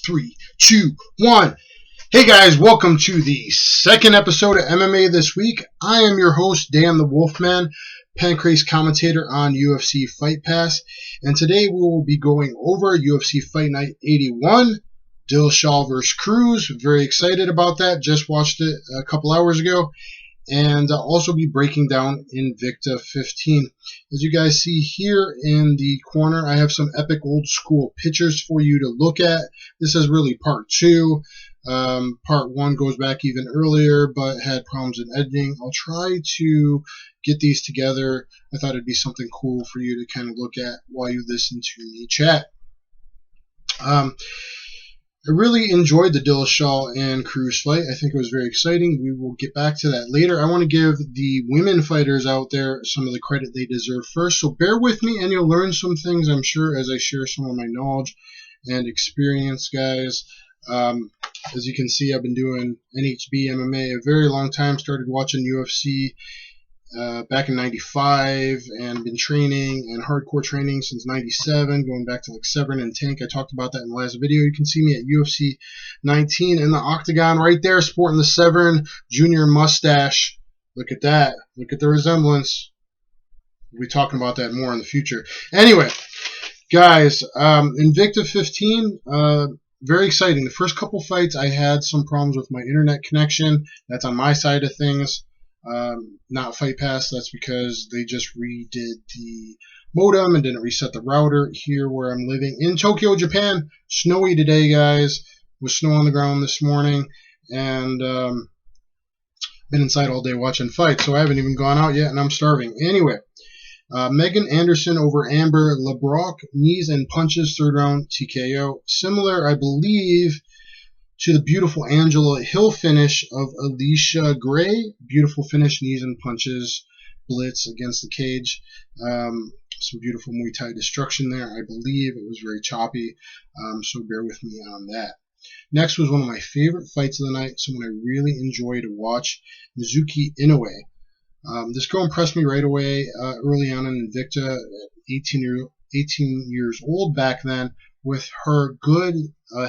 3, 2, 1. Hey guys, welcome to the second episode of MMA this week. I am your host, DanTheWolfman, Pancrase commentator on UFC Fight Pass, and today we will be going over UFC Fight Night 81, Dillashaw vs. Cruz. Very excited about that. Just watched it a couple hours ago. And I'll also be breaking down Invicta 15. As you guys see here in the corner, I have some epic old school pictures for you to look at. This is really part 2. Part 1 goes back even earlier, but had problems in editing. I'll try to get these together. I thought it'd be something cool for you to kind of look at while you listen to me chat. I really enjoyed the Dillashaw and Cruz fight. I think it was very exciting. We will get back to that later. I want to give the women fighters out there some of the credit they deserve first. So bear with me and you'll learn some things, I'm sure, as I share some of my knowledge and experience, guys. As you can see, I've been doing NHB MMA a very long time. Started watching UFC back in 95 and been training and hardcore training since 97, going back to like Severn and Tank. I talked about that in the last video. You can see me at UFC 19 in the octagon right there, sporting the Severn Junior mustache. Look at that. Look at the resemblance. We'll be talking about that more in the future. Anyway, guys, Invicta 15, very exciting. The first couple fights, I had some problems with my internet connection. That's on my side of things. Not Fight Pass. That's because they just redid the modem and didn't reset the router here where I'm living in Tokyo, Japan. Snowy today, guys. Was snow on the ground this morning, and been inside all day watching fights, so I haven't even gone out yet, and I'm starving. Anyway, Megan Anderson over Amber LeBrock, knees and punches, third round TKO. Similar, I believe, to the beautiful Angela Hill finish of Alicia Gray. Beautiful finish, knees and punches, blitz against the cage. Some beautiful Muay Thai destruction there. I believe it was very choppy, so bear with me on that. Next was one of my favorite fights of the night, someone I really enjoy to watch, Mizuki Inoue. This girl impressed me right away early on in Invicta, 18 years old back then, with her good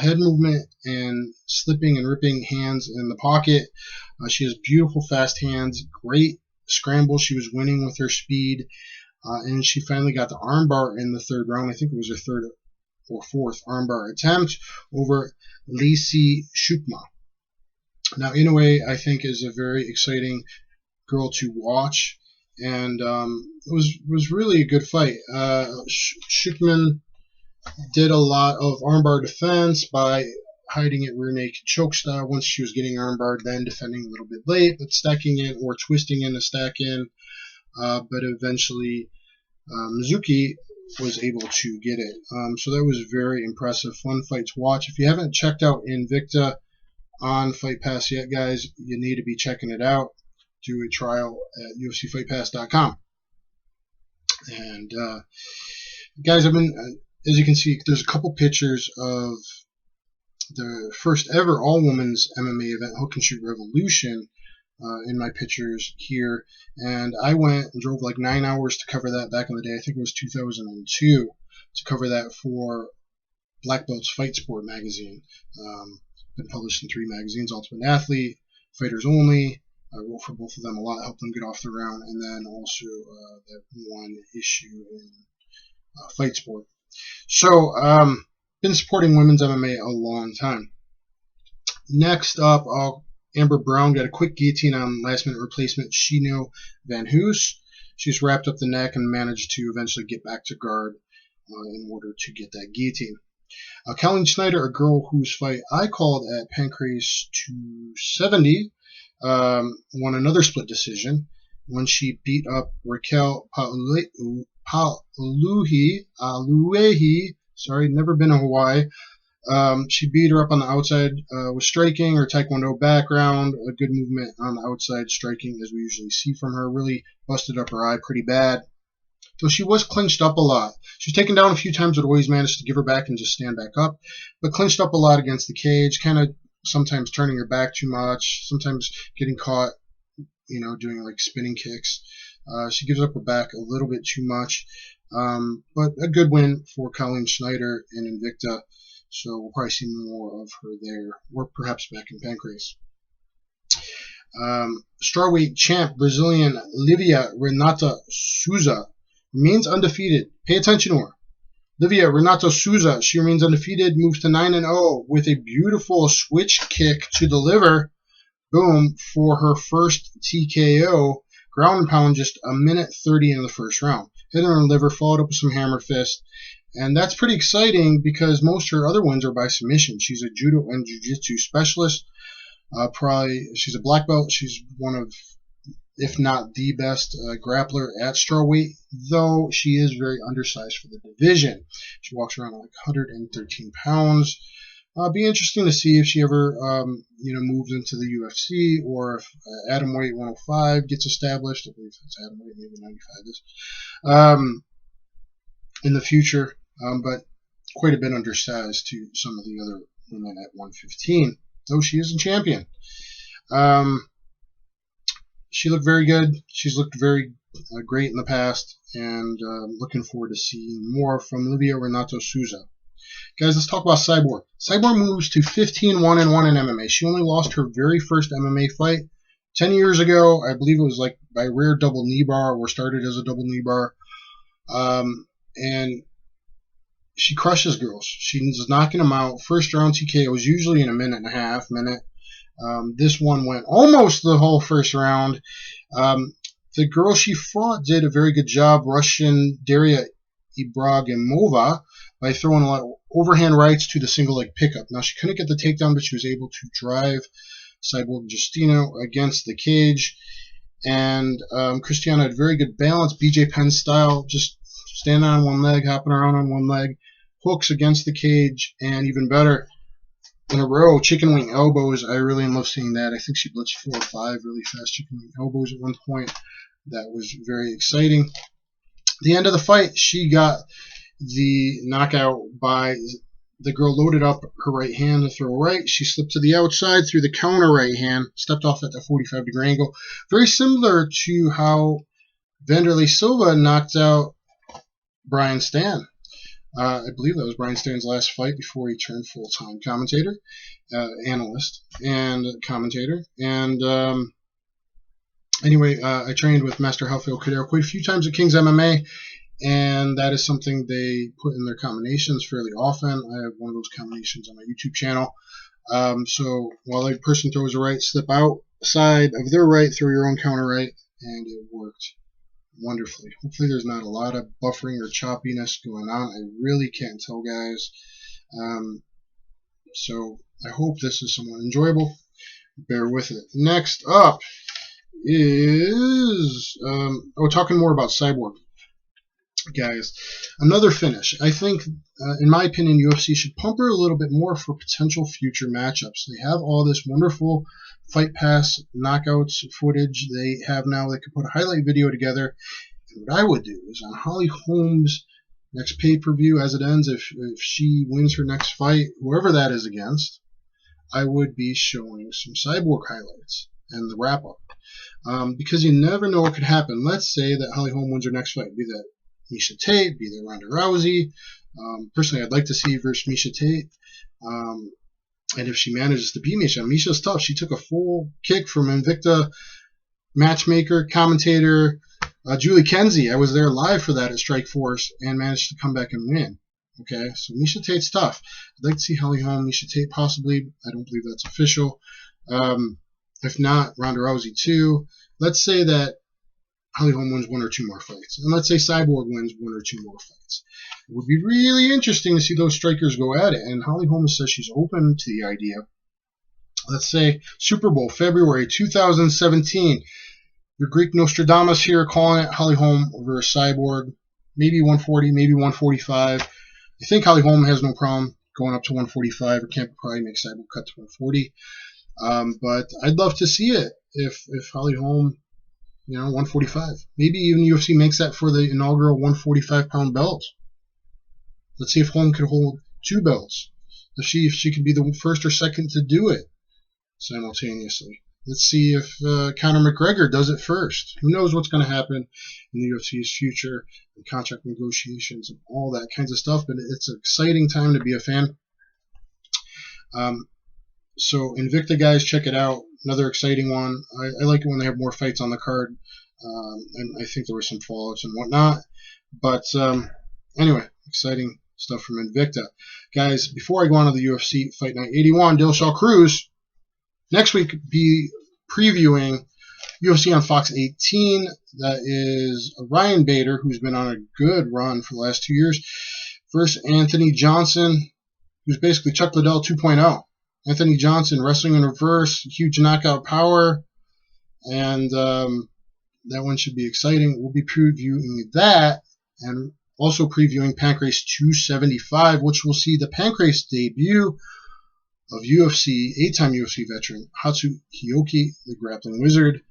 head movement and slipping and ripping hands in the pocket. She has beautiful fast hands, great scramble. She was winning with her speed, and she finally got the armbar in the third round. I think it was her third or fourth armbar attempt over Lacey Shukma. Now, Inoue, I think, is a very exciting girl to watch, and it was really a good fight. Shukman did a lot of armbar defense by hiding it rear naked choke style once she was getting armbarred, then defending a little bit late, but stacking in or twisting in to stack in. But eventually Mizuki was able to get it. So that was very impressive. Fun fight to watch. If you haven't checked out Invicta on Fight Pass yet, guys, you need to be checking it out. Do a trial at UFCFightPass.com. And guys, I've been... as you can see, there's a couple pictures of the first ever all-women's MMA event, Hook and Shoot Revolution, in my pictures here. And I went and drove like 9 hours to cover that back in the day. I think it was 2002 to cover that for Black Belt's Fight Sport magazine. Been published in 3 magazines, Ultimate Athlete, Fighters Only. I wrote for both of them a lot, helped them get off the ground, and then also that one issue in Fight Sport. So, been supporting women's MMA a long time. Next up, Amber Brown got a quick guillotine on last-minute replacement Chino Van Hoos. She's wrapped up the neck and managed to eventually get back to guard in order to get that guillotine. Colleen Schneider, a girl whose fight I called at Pancrase 270, won another split decision when she beat up Raquel Aluehi. Sorry, never been to Hawaii. She beat her up on the outside with striking, her Taekwondo background, a good movement on the outside striking as we usually see from her. Really busted up her eye pretty bad. Though she was clinched up a lot. She was taken down a few times, but always managed to give her back and just stand back up. But clinched up a lot against the cage, kind of sometimes turning her back too much, sometimes getting caught, doing like spinning kicks. She gives up her back a little bit too much. But a good win for Colleen Schneider in Invicta So we'll probably see more of her there, or perhaps back in Pancrase. Strawweight champ Brazilian Livia Renata Souza remains undefeated. Pay attention to her. Livia Renata Souza, she remains undefeated, moves to 9-0 with a beautiful switch kick to the liver. Boom, for her first TKO. Ground and pound, just a minute 30 in the first round. Hit her in the liver, followed up with some hammer fist. And that's pretty exciting because most of her other wins are by submission. She's a judo and jiu-jitsu specialist. She's a black belt. She's one of, if not the best grappler at strawweight, though she is very undersized for the division. She walks around like 113 pounds. Be interesting to see if she ever, moves into the UFC, or if atom weight 105 gets established. I believe that's atom weight, maybe 95 is in the future. But quite a bit undersized to some of the other women at 115, though she is a champion. She looked very good. She's looked very great in the past, and looking forward to seeing more from Livia Renata Souza. Guys, let's talk about Cyborg. Cyborg moves to 15-1-1 in MMA. She only lost her very first MMA fight 10 years ago. I believe it was like by rare double knee bar, or started as a double knee bar. And she crushes girls. She's knocking them out. First round TKO was usually in a minute and a half. This one went almost the whole first round. The girl she fought did a very good job, Russian Daria Ibragimova, by throwing a lot of overhand rights to the single leg pickup. Now, she couldn't get the takedown, but she was able to drive Cyborg Justino against the cage. And Christiana had very good balance, BJ Penn style, just standing on one leg, hopping around on one leg, hooks against the cage, and even better, in a row, chicken wing elbows. I really love seeing that. I think she blitzed 4 or 5 really fast chicken wing elbows at one point. That was very exciting. At the end of the fight, she got the knockout by the girl loaded up her right hand to throw right. She slipped to the outside through the counter right hand, stepped off at the 45-degree angle. Very similar to how Vanderlei Silva knocked out Brian Stann. I believe that was Brian Stann's last fight before he turned full-time commentator, analyst, and commentator. And anyway, I trained with Master Rafael Cordeiro quite a few times at King's MMA, and that is something they put in their combinations fairly often. I have one of those combinations on my YouTube channel. So while a person throws a right, slip outside of their right, throw your own counter right, and it worked wonderfully. Hopefully there's not a lot of buffering or choppiness going on. I really can't tell, guys. So I hope this is somewhat enjoyable. Bear with it. Next up is talking more about Cyborg. Guys, another finish. I think, in my opinion, UFC should pump her a little bit more for potential future matchups. They have all this wonderful Fight Pass knockouts footage they have now. They could put a highlight video together. And what I would do is on Holly Holm's next pay-per-view, as it ends, if she wins her next fight, whoever that is against, I would be showing some Cyborg highlights and the wrap-up. Because you never know what could happen. Let's say that Holly Holm wins her next fight. Be that Miesha Tate, be that Ronda Rousey. Personally, I'd like to see versus Miesha Tate. And if she manages to beat Miesha, Miesha's tough. She took a full kick from Invicta matchmaker, commentator, Julie Kenzie. I was there live for that at Strikeforce and managed to come back and win. Okay, so Miesha Tate's tough. I'd like to see Holly Holm, Miesha Tate possibly. I don't believe that's official. If not, Ronda Rousey too. Let's say that Holly Holm wins 1 or 2 more fights. And let's say Cyborg wins 1 or 2 more fights. It would be really interesting to see those strikers go at it. And Holly Holm says she's open to the idea. Let's say Super Bowl, February 2017. Your Greek Nostradamus here calling it Holly Holm over Cyborg. Maybe 140, maybe 145. I think Holly Holm has no problem going up to 145, or can't probably make Cyborg cut to 140. But I'd love to see it if Holly Holm, 145. Maybe even UFC makes that for the inaugural 145-pound belt. Let's see if Holm could hold 2 belts. If she could be the first or second to do it simultaneously. Let's see if Conor McGregor does it first. Who knows what's going to happen in the UFC's future, and contract negotiations and all that kinds of stuff. But it's an exciting time to be a fan. So Invicta, guys, check it out. Another exciting one. I like it when they have more fights on the card. And I think there were some fallouts and whatnot. But anyway, exciting stuff from Invicta. Guys, before I go on to the UFC Fight Night 81, Dillashaw Cruz, next week be previewing UFC on Fox 18. That is Ryan Bader, who's been on a good run for the last 2 years, versus Anthony Johnson, who's basically Chuck Liddell 2.0. Anthony Johnson, wrestling in reverse, huge knockout power, and that one should be exciting. We'll be previewing that, and also previewing Pancrase 275, which will see the Pancrase debut of UFC, 8-time UFC veteran Hatsuhikoki, the Grappling Wizard,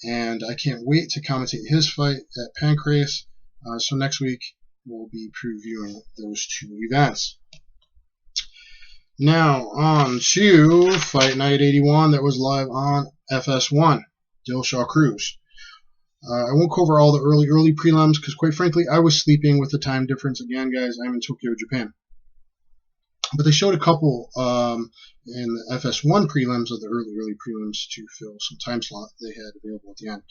and I can't wait to commentate his fight at Pancrase. So next week we'll be previewing those two events. Now on to Fight Night 81 that was live on FS1, Dillashaw Cruz. I won't cover all the early prelims because, quite frankly, I was sleeping with the time difference. Again, guys, I'm in Tokyo, Japan. But they showed a couple in the FS1 prelims of the early prelims to fill some time slot they had available at the end.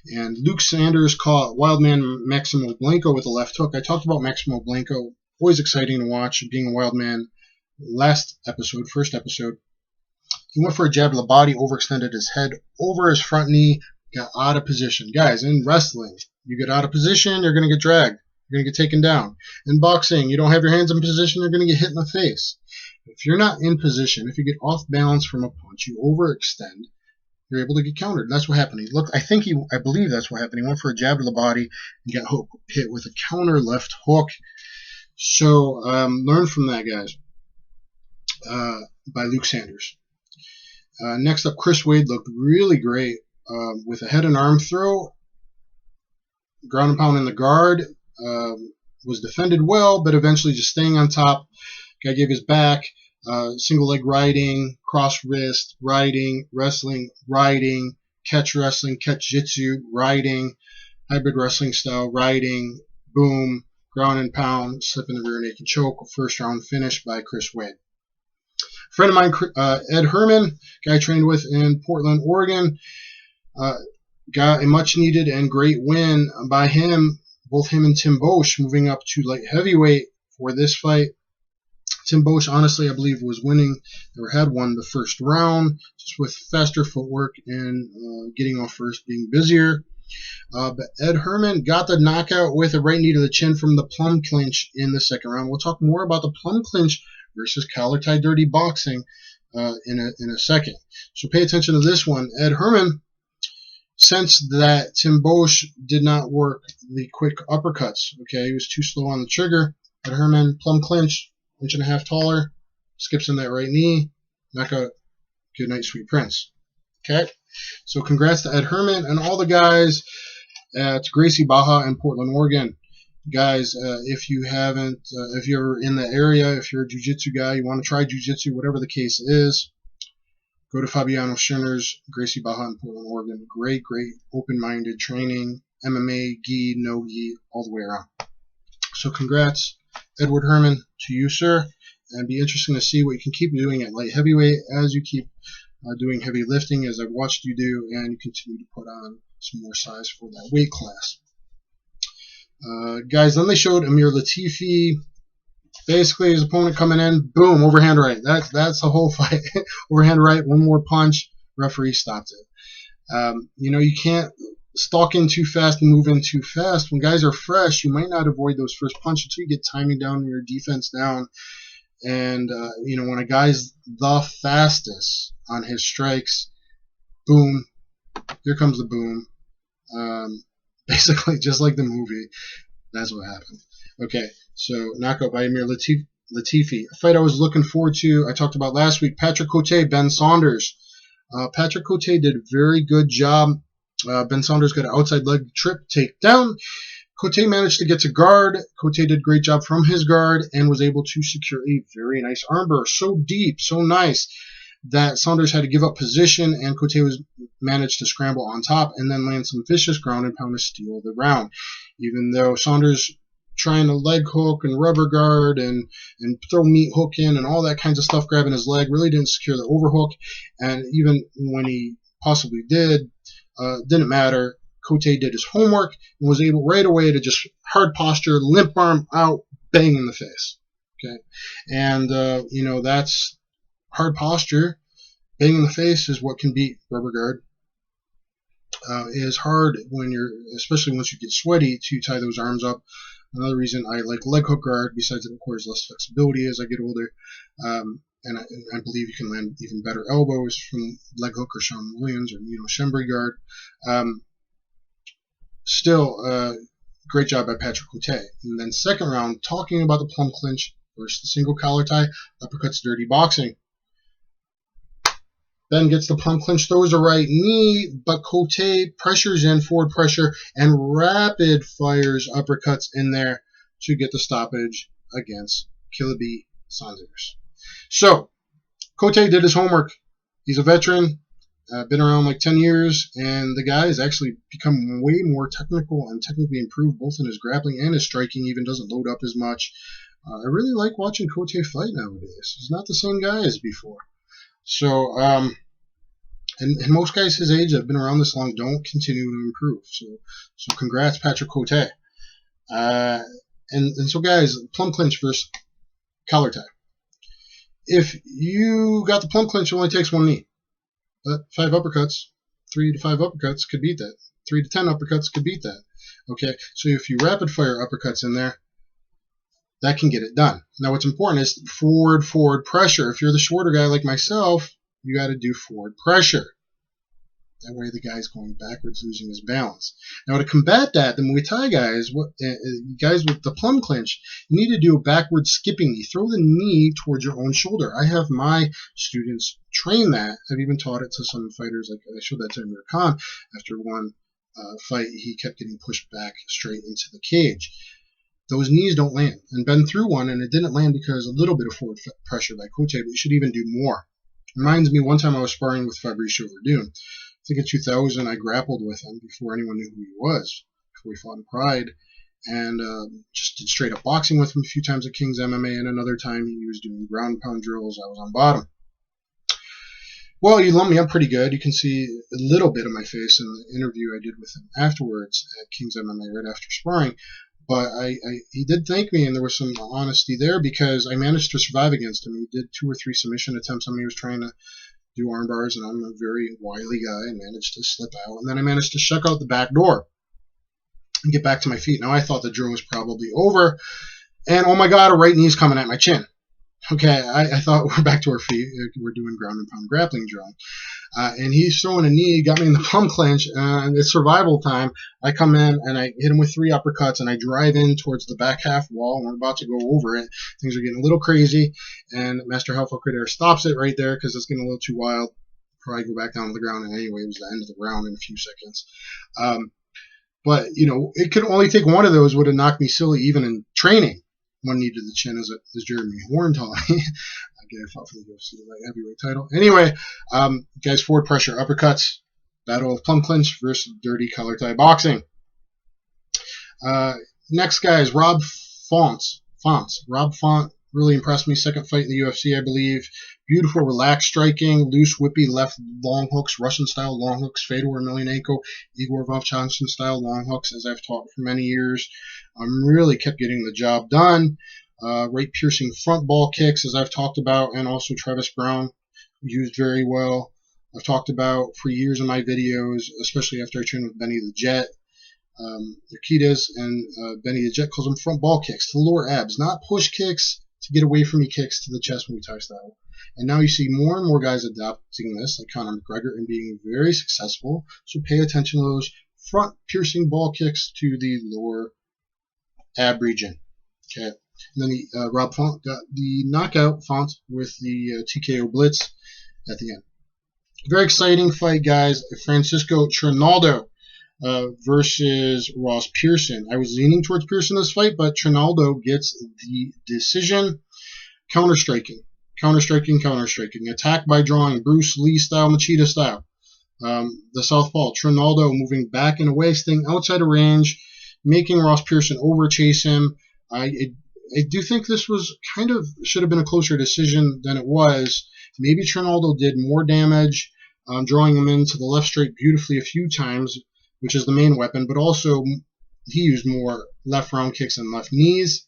And Luke Sanders caught Wildman Maximo Blanco with a left hook. I talked about Maximo Blanco. Always exciting to watch, being a Wildman. First episode, he went for a jab to the body, overextended his head over his front knee, got out of position. Guys, in wrestling, you get out of position, you're going to get dragged. You're going to get taken down. In boxing, you don't have your hands in position, you're going to get hit in the face. If you're not in position, if you get off balance from a punch, you overextend, you're able to get countered. That's what happened. I believe that's what happened. He went for a jab to the body and got hit with a counter left hook. So learn from that, guys. By Luke Sanders. Next up, Chris Wade looked really great with a head and arm throw. Ground and pound in the guard. Was defended well, but eventually just staying on top. Guy gave his back. Single leg riding, cross wrist, riding, wrestling, riding, Catch-Jitsu, riding, hybrid wrestling style, riding, boom, ground and pound, slip in the rear naked choke. First round finish by Chris Wade. Friend of mine, Ed Herman, guy I trained with in Portland, Oregon, got a much needed and great win by him, both him and Tim Bosch, moving up to light heavyweight for this fight. Tim Bosch, honestly, I believe was winning, or had won the first round, just with faster footwork and getting off first, being busier. But Ed Herman got the knockout with a right knee to the chin from the plum clinch in the second round. We'll talk more about the plum clinch versus collar tie dirty boxing in a second. So pay attention to this one. Ed Herman sensed that Tim Bosch did not work the quick uppercuts. Okay, he was too slow on the trigger. Ed Herman, plum clinch, inch and a half taller, skips in that right knee, knockout. Good night, sweet prince. Okay, so congrats to Ed Herman and all the guys at Gracie Barra in Portland, Oregon. Guys, if you haven't, if you're in the area, if you're a jiu-jitsu guy, you want to try jiu-jitsu, whatever the case is, go to Fabiano Schirner's Gracie Barra in Portland, Oregon. Great, open-minded training, MMA, gi, no gi, all the way around. So congrats, Edward Herman, to you, sir. And be interesting to see what you can keep doing at light heavyweight as you keep doing heavy lifting, as I've watched you do, and you continue to put on some more size for that weight class. Guys, then they showed Amir Latifi. Basically, his opponent coming in, boom, overhand right. That's the whole fight. Overhand right, one more punch, referee stopped it. You can't stalk in too fast and move in too fast. When guys are fresh, you might not avoid those first punches until you get timing down and your defense down. And, when a guy's the fastest on his strikes, boom, here comes the boom. Basically, just like the movie, that's what happened. Okay, so knockout by Amir Latifi. A fight I was looking forward to, I talked about last week, Patrick Cote, Ben Saunders. Patrick Cote did a very good job. Ben Saunders got an outside leg trip takedown. Cote managed to get to guard. Cote did a great job from his guard and was able to secure a very nice armbar. So deep, so nice, that Saunders had to give up position, and Cote managed to scramble on top and then land some vicious ground and pound to steal the round. Even though Saunders trying to leg hook and rubber guard and throw meat hook in and all that kinds of stuff, grabbing his leg. Really didn't secure the overhook. And even when he possibly did, didn't matter. Cote did his homework and was able right away to just hard posture, limp arm out, bang in the face. Okay, and that's hard posture. Bang in the face is what can beat rubber guard. Is hard when especially once you get sweaty, to tie those arms up. Another reason I like leg hook guard, besides it requires less flexibility as I get older, and I believe you can land even better elbows from leg hook or Sean Williams or Shembri guard. Still, great job by Patrick Cote. And then second round, talking about the plum clinch versus the single collar tie, uppercuts, dirty boxing. Ben gets the plum clinch, throws a right knee, but Cote pressures in, forward pressure, and rapid fires uppercuts in there to get the stoppage against Killaby Saunders. So, Cote did his homework. He's a veteran, been around like 10 years, and the guy has actually become way more technical and technically improved both in his grappling and his striking, even doesn't load up as much. I really like watching Cote fight nowadays. He's not the same guy as before. So, and most guys his age that have been around this long don't continue to improve. So congrats, Patrick Cote. And so, guys, plum clinch versus collar tie. If you got the plum clinch, it only takes one knee. But 5 uppercuts, 3 to 5 uppercuts could beat that. 3 to 10 uppercuts could beat that. Okay, so if you rapid fire uppercuts in there, that can get it done. Now, what's important is forward pressure. If you're the shorter guy like myself, you got to do forward pressure. That way the guy's going backwards, losing his balance. Now, to combat that, the Muay Thai guys, guys with the plum clinch, you need to do a backward skipping knee. Throw the knee towards your own shoulder. I have my students train that. I've even taught it to some fighters. Like I showed that to Amir Khan. After one fight, he kept getting pushed back straight into the cage. Those knees don't land. And Ben threw one, and it didn't land because a little bit of forward pressure by Cote, but you should even do more. Reminds me, one time I was sparring with Fabricio Verdun. I think in 2000 I grappled with him before anyone knew who he was, before he fought in Pride, and just did straight up boxing with him a few times at King's MMA, and another time he was doing ground and pound drills. I was on bottom. Well, you lumped me up pretty good. You can see a little bit of my face in the interview I did with him afterwards at King's MMA right after sparring. But he did thank me, and there was some honesty there because I managed to survive against him. He did 2 or 3 submission attempts on me. He was trying to do arm bars, and I'm a very wily guy. I managed to slip out, and then I managed to shuck out the back door and get back to my feet. Now, I thought the drill was probably over, and oh my God, a right knee's coming at my chin. Okay, I thought we're back to our feet. We're doing ground and pound grappling drill. And he's throwing a knee, got me in the plum clinch, and it's survival time. I come in, and I hit him with 3 uppercuts, and I drive in towards the back half wall, and we're about to go over it. Things are getting a little crazy, and Master Helpful Critter stops it right there because it's getting a little too wild. Probably go back down to the ground, and anyway, it was the end of the round in a few seconds. But, it could only take one of those would have knocked me silly even in training. One knee to the chin, as Jeremy Horn taught me. I fought for the UFC light heavyweight title. Anyway, guys, forward pressure, uppercuts, battle of plum clinch versus dirty collar tie boxing. Next guy is Rob Font. Rob Font really impressed me. Second fight in the UFC, I believe. Beautiful, relaxed striking, loose, whippy left long hooks, Russian-style long hooks, Fedor Emelianenko, Igor Vovchanson-style long hooks, as I've taught for many years. Really kept getting the job done. Right piercing front ball kicks, as I've talked about, and also Travis Brown used very well. I've talked about for years in my videos, especially after I trained with Benny the Jet. Urquidez and Benny the Jet calls them front ball kicks to the lower abs, not push kicks to get away from me kicks to the chest Muay Thai style. And now you see more and more guys adopting this, like Conor McGregor, and being very successful. So pay attention to those front piercing ball kicks to the lower ab region. Okay. And then Rob Font got the knockout Font with the TKO blitz at the end. Very exciting fight, guys. Francisco Trinaldo versus Ross Pearson. I was leaning towards Pearson this fight, but Trinaldo gets the decision. Counter-striking. Attack by drawing. Bruce Lee style, Machida style. The southpaw. Trinaldo moving back and away, staying outside of range, making Ross Pearson overchase him. I do think this was should have been a closer decision than it was. Maybe Trinaldo did more damage, drawing him into the left straight beautifully a few times, which is the main weapon, but also he used more left round kicks and left knees.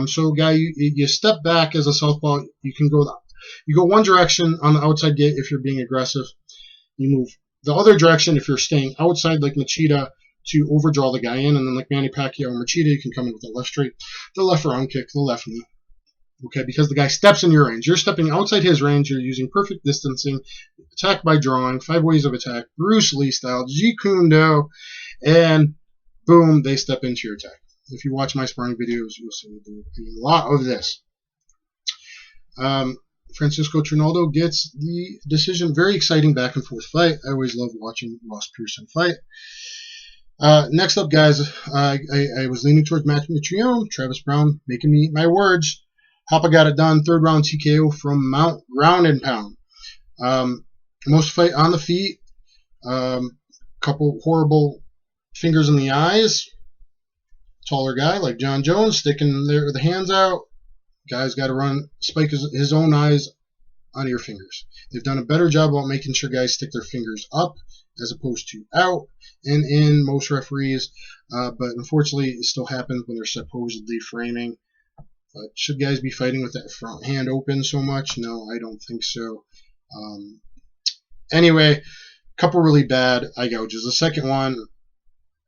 So, guy, you step back as a southpaw. You go one direction on the outside gate if you're being aggressive. You move the other direction if you're staying outside like Machida to overdraw the guy in, and then like Manny Pacquiao or Machida, you can come in with the left straight, the left round kick, the left knee. Okay, because the guy steps in your range. You're stepping outside his range. You're using perfect distancing, attack by drawing, 5 ways of attack, Bruce Lee style, Jeet Kune Do, and boom, they step into your attack. If you watch my sparring videos, you'll see me do a lot of this. Francisco Trinaldo gets the decision. Very exciting back and forth fight. I always love watching Ross Pearson fight. Next up, guys, I was leaning towards Matt Mitrione. Travis Browne making me eat my words. Hoppa got it done. 3rd round TKO from Mount Ground and Pound. Most fight on the feet. Couple horrible fingers in the eyes. Taller guy like John Jones sticking the hands out. Guy's got to spike his own eyes on your fingers. They've done a better job about making sure guys stick their fingers up as opposed to out and in, most referees. But unfortunately, it still happens when they're supposedly framing. But should guys be fighting with that front hand open so much? No, I don't think so. Anyway, couple really bad eye gouges. The second one,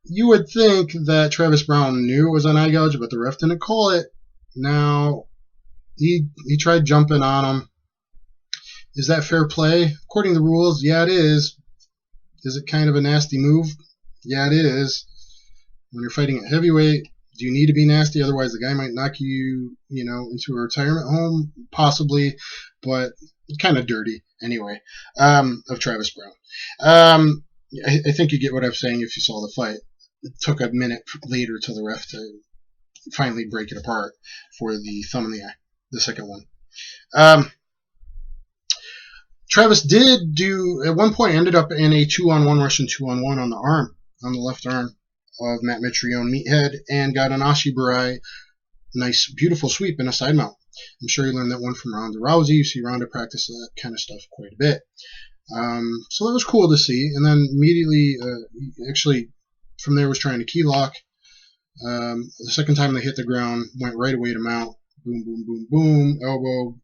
you would think that Travis Browne knew it was an eye gouge, but the ref didn't call it. Now, he tried jumping on him. Is that fair play? According to the rules, yeah, it is. Is it kind of a nasty move? Yeah, it is. When you're fighting at heavyweight, do you need to be nasty? Otherwise, the guy might knock you, into a retirement home, possibly. But kind of dirty, anyway, of Travis Browne. I think you get what I'm saying if you saw the fight. It took a minute later to the ref to finally break it apart for the thumb in the eye, the second one. Travis did at one point, ended up in a 2-on-1 Russian 2-on-1 on the arm, on the left arm of Matt Mitrione Meathead, and got an Ashibarai, nice, beautiful sweep and a side mount. I'm sure you learned that one from Ronda Rousey. You see Ronda practice that kind of stuff quite a bit. So that was cool to see. And then immediately, actually, from there was trying to key lock. The second time they hit the ground, went right away to mount. Boom, boom, boom, boom. Elbow.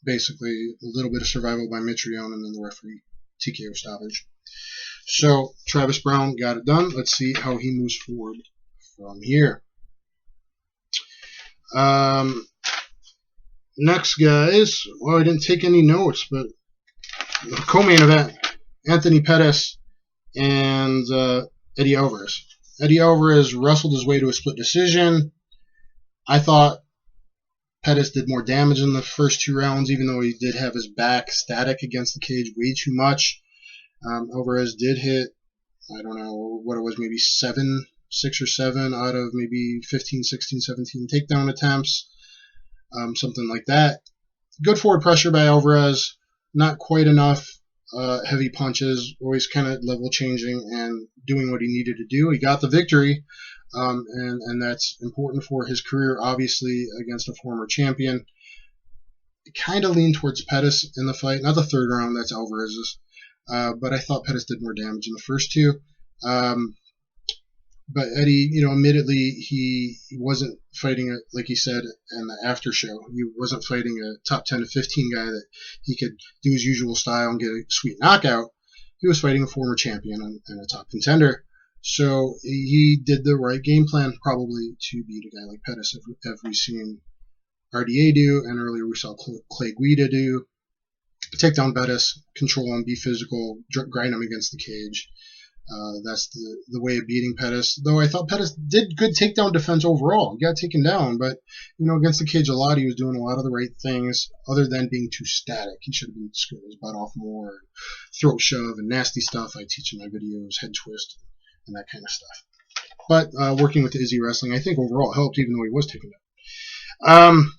Basically, a little bit of survival by Mitrione, and then the referee TKO stoppage. So Travis Browne got it done. Let's see how he moves forward from here. Next, guys. Well, I didn't take any notes, but the co-main event, Anthony Pettis and Eddie Alvarez. Eddie Alvarez wrestled his way to a split decision. I thought Pettis did more damage in the first 2 rounds, even though he did have his back static against the cage way too much. Alvarez did hit, I don't know what it was, maybe 6 or 7 out of maybe 15, 16, 17 takedown attempts, something like that. Good forward pressure by Alvarez, not quite enough heavy punches, always kind of level changing and doing what he needed to do. He got the victory. And that's important for his career, obviously, against a former champion. Kind of leaned towards Pettis in the fight. Not the 3rd round, that's Alvarez's. But I thought Pettis did more damage in the first 2. But Eddie, admittedly, he wasn't fighting, like he said in the after show, he wasn't fighting a top 10 to 15 guy that he could do his usual style and get a sweet knockout. He was fighting a former champion and a top contender. So he did the right game plan probably to beat a guy like Pettis, as we've seen RDA do, and earlier we saw Clay Guida do. Take down Pettis, control him, be physical, grind him against the cage. That's the way of beating Pettis. Though I thought Pettis did good takedown defense overall. He got taken down, but against the cage a lot, he was doing a lot of the right things other than being too static. He should have been screwing his butt off more, throat shove and nasty stuff I teach in my videos, head twist, and that kind of stuff. But working with the Izzy Wrestling, I think overall helped, even though he was taken down.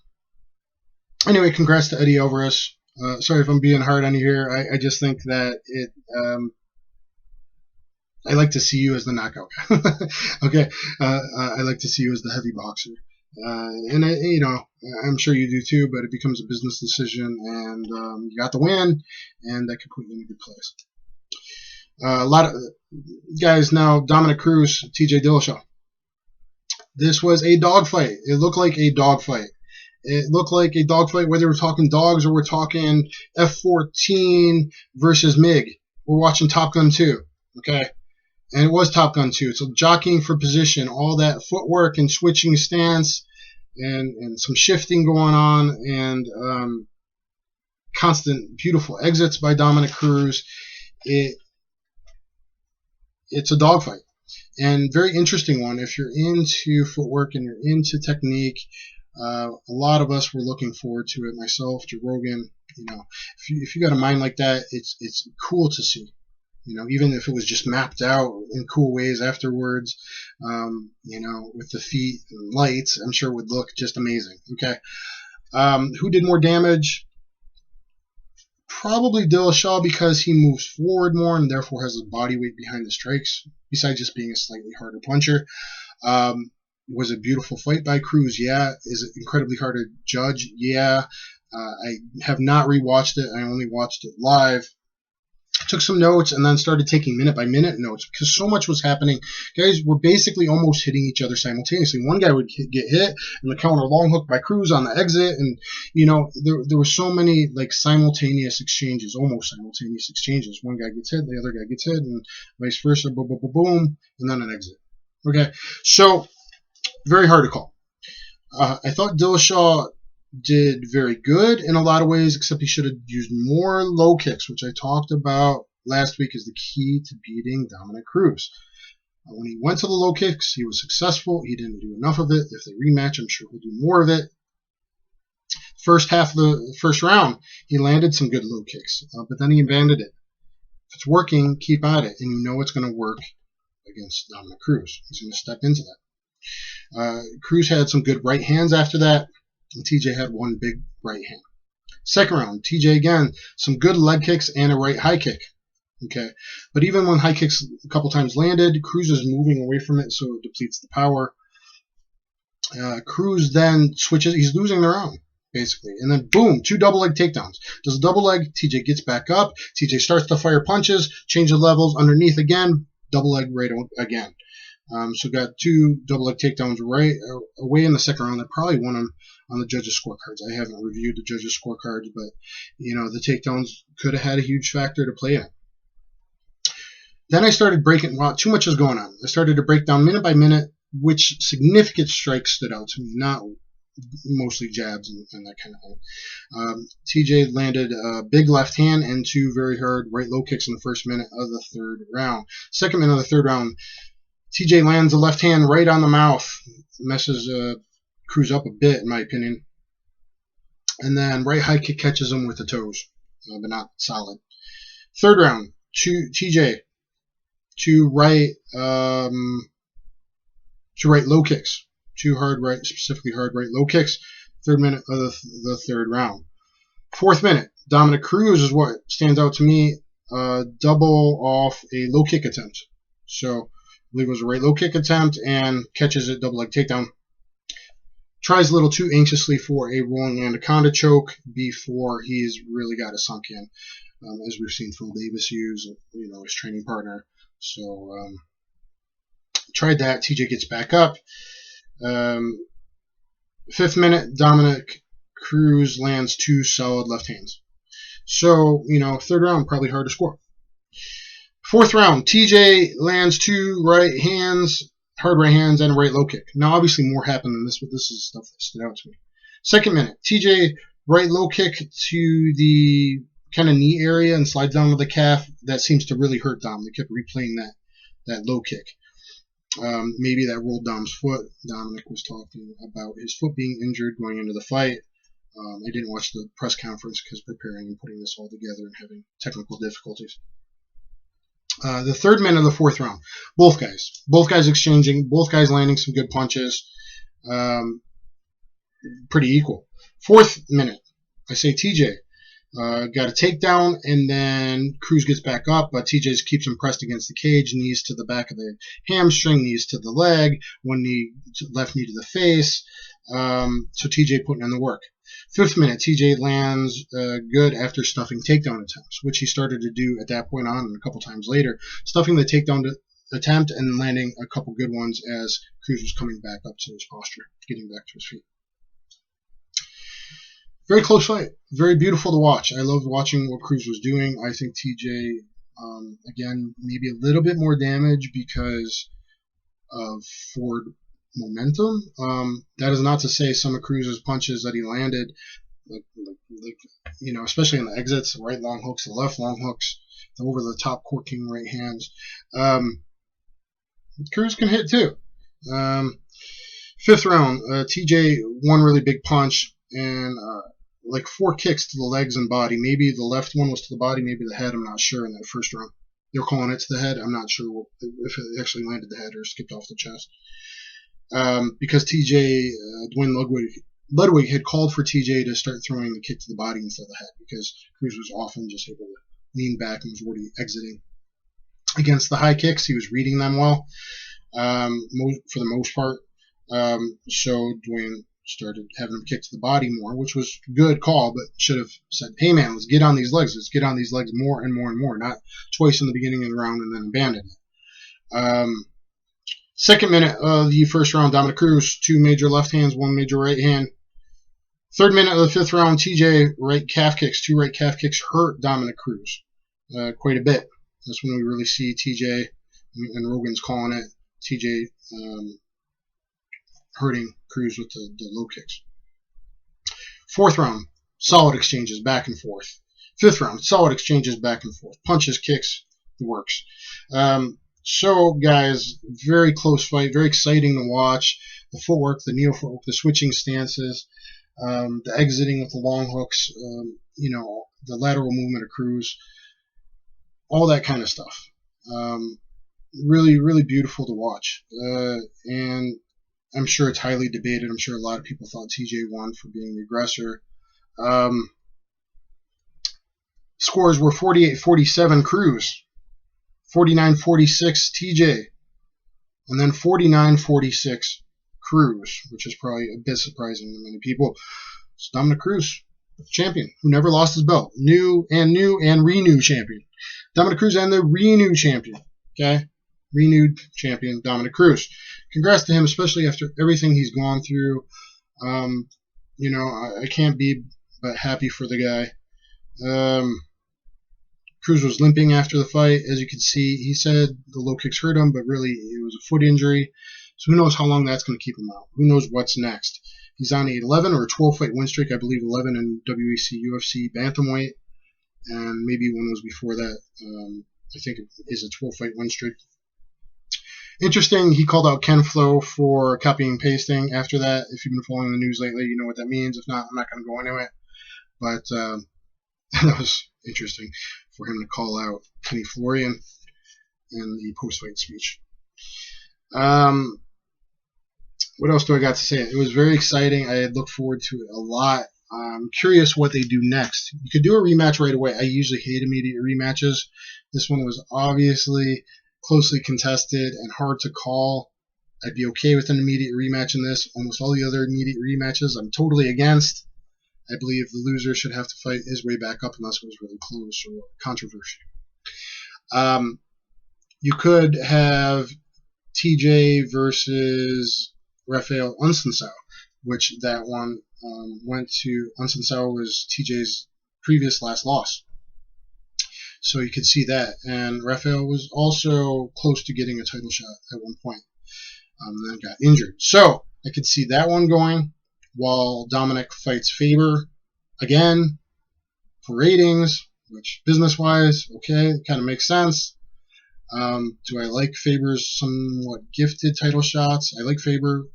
Anyway, congrats to Eddie Alvarez. Sorry if I'm being hard on you here. I just think that it. I like to see you as the knockout guy. Okay, I like to see you as the heavy boxer. And I'm sure you do too, but it becomes a business decision, and you got the win, and that could put you in a good place. A lot of guys now, Dominick Cruz, TJ Dillashaw. This was a dogfight. It looked like a dogfight. It looked like a dogfight, whether we're talking dogs or we're talking F-14 versus MiG. We're watching Top Gun 2, okay? And it was Top Gun 2. So jockeying for position, all that footwork and switching stance and some shifting going on, and constant beautiful exits by Dominick Cruz. It's a dogfight. And very interesting one. If you're into footwork and you're into technique, a lot of us were looking forward to it. Myself, Joe Rogan. If you got a mind like that, it's cool to see. Even if it was just mapped out in cool ways afterwards, with the feet and lights, I'm sure it would look just amazing. Okay. Who did more damage? Probably Dillashaw, because he moves forward more and therefore has his body weight behind the strikes, besides just being a slightly harder puncher. Was a beautiful fight by Cruz? Yeah. Is it incredibly hard to judge? Yeah. I have not rewatched it. I only watched it live. Took some notes and then started taking minute-by-minute notes because so much was happening. Guys were basically almost hitting each other simultaneously. One guy would get hit and the counter long hook by Cruz on the exit, and there were so many simultaneous exchanges, almost simultaneous exchanges. One guy gets hit, the other guy gets hit, and vice versa. Boom, boom, boom, boom, and then an exit. Okay, so very hard to call. I thought Dillashaw did very good in a lot of ways, except he should have used more low kicks, which I talked about last week as the key to beating Dominick Cruz. When he went to the low kicks, he was successful. He didn't do enough of it. If they rematch, I'm sure he'll do more of it. First half of the first round, he landed some good low kicks, but then he abandoned it. If it's working, keep at it, and it's going to work against Dominick Cruz. He's going to step into that. Cruz had some good right hands after that, and TJ had one big right hand. Second round, TJ again, some good leg kicks and a right high kick. Okay, but even when high kicks a couple times landed, Cruz is moving away from it, so it depletes the power. Cruz then switches. He's losing the round, basically. And then, boom, 2 double leg takedowns. Does a double leg, TJ gets back up. TJ starts to fire punches, changes levels, underneath again, double leg right again. So got 2 double leg takedowns right away in the second round. That probably won him on the judges' scorecards. I haven't reviewed the judges' scorecards, but, the takedowns could have had a huge factor to play in it. Then I started breaking, too much was going on. I started to break down minute by minute which significant strikes stood out to me, not mostly jabs and that kind of thing. TJ landed a big left hand and 2 very hard right low kicks in the first minute of the third round. Second minute of the third round, TJ lands a left hand right on the mouth. Messes Cruz up a bit, in my opinion. And then right high kick catches him with the toes, but not solid. Third round, TJ, 2 right low kicks. 2 hard right, specifically hard right low kicks. Third minute of the third round. Fourth minute, Dominick Cruz is what stands out to me. Double off a low kick attempt. So I believe it was a right low kick attempt and catches it, double leg takedown. Tries a little too anxiously for a rolling anaconda choke before he's really got it sunk in, as we've seen Phil Davis use, his training partner. So tried that. TJ gets back up. 5th minute, Dominick Cruz lands 2 solid left hands. So, third round, probably hard to score. Fourth round, TJ lands 2 right hands, hard right hands, and a right low kick. Now, obviously, more happened than this, but this is stuff that stood out to me. Second minute, TJ right low kick to the kind of knee area and slides down to the calf. That seems to really hurt Dom. They kept replaying that low kick. Maybe that rolled Dom's foot. Dominick was talking about his foot being injured going into the fight. I didn't watch the press conference because preparing and putting this all together and having technical difficulties. The third minute of the fourth round, both guys exchanging, both guys landing some good punches, pretty equal. Fourth minute, I say TJ got a takedown, and then Cruz gets back up, but TJ keeps him pressed against the cage, knees to the back of the hamstring, knees to the leg, one knee, left knee to the face. So TJ putting in the work. 5th minute, TJ lands good after stuffing takedown attempts, which he started to do at that point on and a couple times later, stuffing the takedown attempt and landing a couple good ones as Cruz was coming back up to his posture, getting back to his feet. Very close fight. Very beautiful to watch. I loved watching what Cruz was doing. I think TJ, again, maybe a little bit more damage because of forward momentum. That is not to say some of Cruz's punches that he landed, like especially in the exits, the right long hooks, the left long hooks, the over-the-top corking right hands. Cruz can hit too. 5th round, TJ one really big punch and like 4 kicks to the legs and body. Maybe the left one was to the body, maybe the head. I'm not sure in that first round. They're calling it to the head. I'm not sure if it actually landed the head or skipped off the chest. Because TJ, Dwayne Ludwig had called for TJ to start throwing the kick to the body instead of the head because Cruz was often just able to lean back and was already exiting. Against the high kicks, he was reading them well for the most part. So Dwayne started having him kick to the body more, which was a good call, but should have said, hey man, let's get on these legs. Let's get on these legs more and more and more, not twice in the beginning of the round and then abandon it. 2nd minute of the first round, Dominick Cruz, 2 major left hands, 1 major right hand. 3rd minute of the 5th round, TJ, right calf kicks, 2 right calf kicks hurt Dominick Cruz quite a bit. That's when we really see TJ, and Rogan's calling it, TJ hurting Cruz with the low kicks. 4th round, solid exchanges back and forth. 5th round, solid exchanges back and forth. Punches, kicks, the works. So, guys, very close fight, very exciting to watch. The footwork, the neo footwork, the switching stances, the exiting with the long hooks, the lateral movement of Cruz, all that kind of stuff. Really, really beautiful to watch. And I'm sure it's highly debated. I'm sure a lot of people thought TJ won for being the aggressor. Scores were 48-47 Cruz, 49-46 TJ, and then 49-46 Cruz, which is probably a bit surprising to many people. It's Dominick Cruz, champion, who never lost his belt. New and renewed champion. Dominick Cruz and the renewed champion. Okay? Renewed champion, Dominick Cruz. Congrats to him, especially after everything he's gone through. I can't be but happy for the guy. Cruz was limping after the fight. As you can see, he said the low kicks hurt him, but really it was a foot injury. So who knows how long that's going to keep him out. Who knows what's next. He's on an 11 or a 12 fight win streak. I believe 11 in UFC bantamweight. And maybe one was before that. I think it is a 12 fight win streak. Interesting, he called out Ken Flo for copying and pasting after that. If you've been following the news lately, you know what that means. If not, I'm not going to go into it. But that was interesting for him to call out Kenny Florian in the post-fight speech. What else do I got to say? It was very exciting. I look forward to it a lot. I'm curious what they do next. You could do a rematch right away. I usually hate immediate rematches. This one was obviously closely contested and hard to call. I'd be okay with an immediate rematch in this. Almost all the other immediate rematches I'm totally against. I believe the loser should have to fight his way back up unless it was really close or controversial. You could have TJ versus Rafael Unstensau, which that one went to Unstensau was TJ's previous last loss. So you could see that. And Rafael was also close to getting a title shot at one point. Then got injured. So I could see that one going while Dominick fights Faber again for ratings, which business-wise, okay, it kind of makes sense. Do I like Faber's somewhat gifted title shots? I like Faber.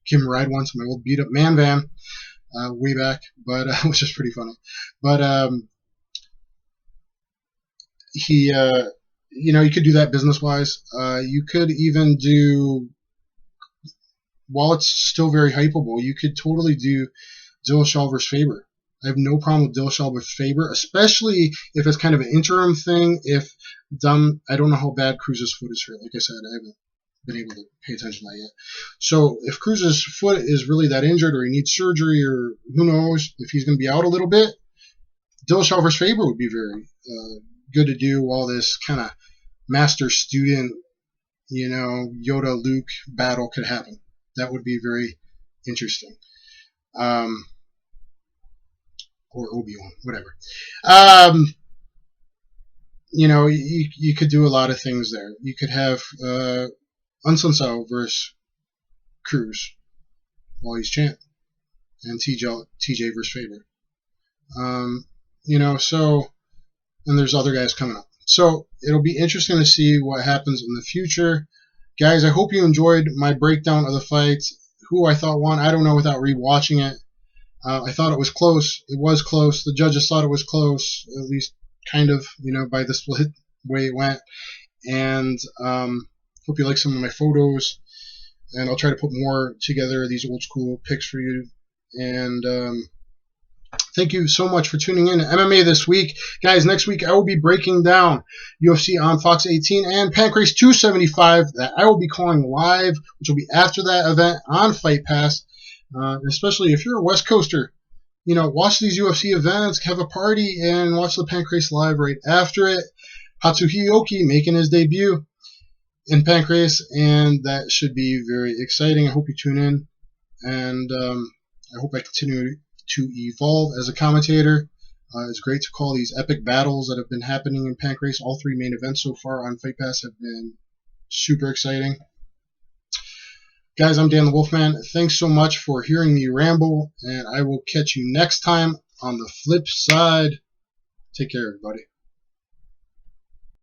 Came to ride once in my old beat-up man van way back, but which is pretty funny. But he, you could do that business-wise. You could even do, while it's still very hypeable, you could totally do Dillashaw versus Faber. I have no problem with Dillashaw with Faber, especially if it's kind of an interim thing. I don't know how bad Cruz's foot is hurt. Like I said, I haven't been able to pay attention to that yet. So if Cruz's foot is really that injured, or he needs surgery, or who knows if he's going to be out a little bit, Dillashaw versus Faber would be very good to do while this kind of master-student, Yoda-Luke battle could happen. That would be very interesting. Or Obi-Wan, whatever. You could do a lot of things there. You could have Unsunsao versus Cruz while he's champ, and TJ versus Faber. And there's other guys coming up. So it'll be interesting to see what happens in the future. Guys, I hope you enjoyed my breakdown of the fights. Who I thought won, I don't know without rewatching it. I thought it was close. It was close. The judges thought it was close, at least kind of, by the split way it went. And hope you like some of my photos. And I'll try to put more together, these old school pics for you. And thank you so much for tuning in to MMA this week. Guys, next week I will be breaking down UFC on Fox 18 and Pancrase 275 that I will be calling live, which will be after that event on Fight Pass. Especially if you're a West Coaster, watch these UFC events, have a party, and watch the Pancrase live right after it. Hatsuhi Oki making his debut in Pancrase, and that should be very exciting. I hope you tune in, and I hope I continue to evolve as a commentator. It's great to call these epic battles that have been happening in Pancrase. All 3 main events so far on Fight Pass have been super exciting. Guys, I'm Dan the Wolfman. Thanks so much for hearing me ramble, and I will catch you next time on the flip side. Take care, everybody.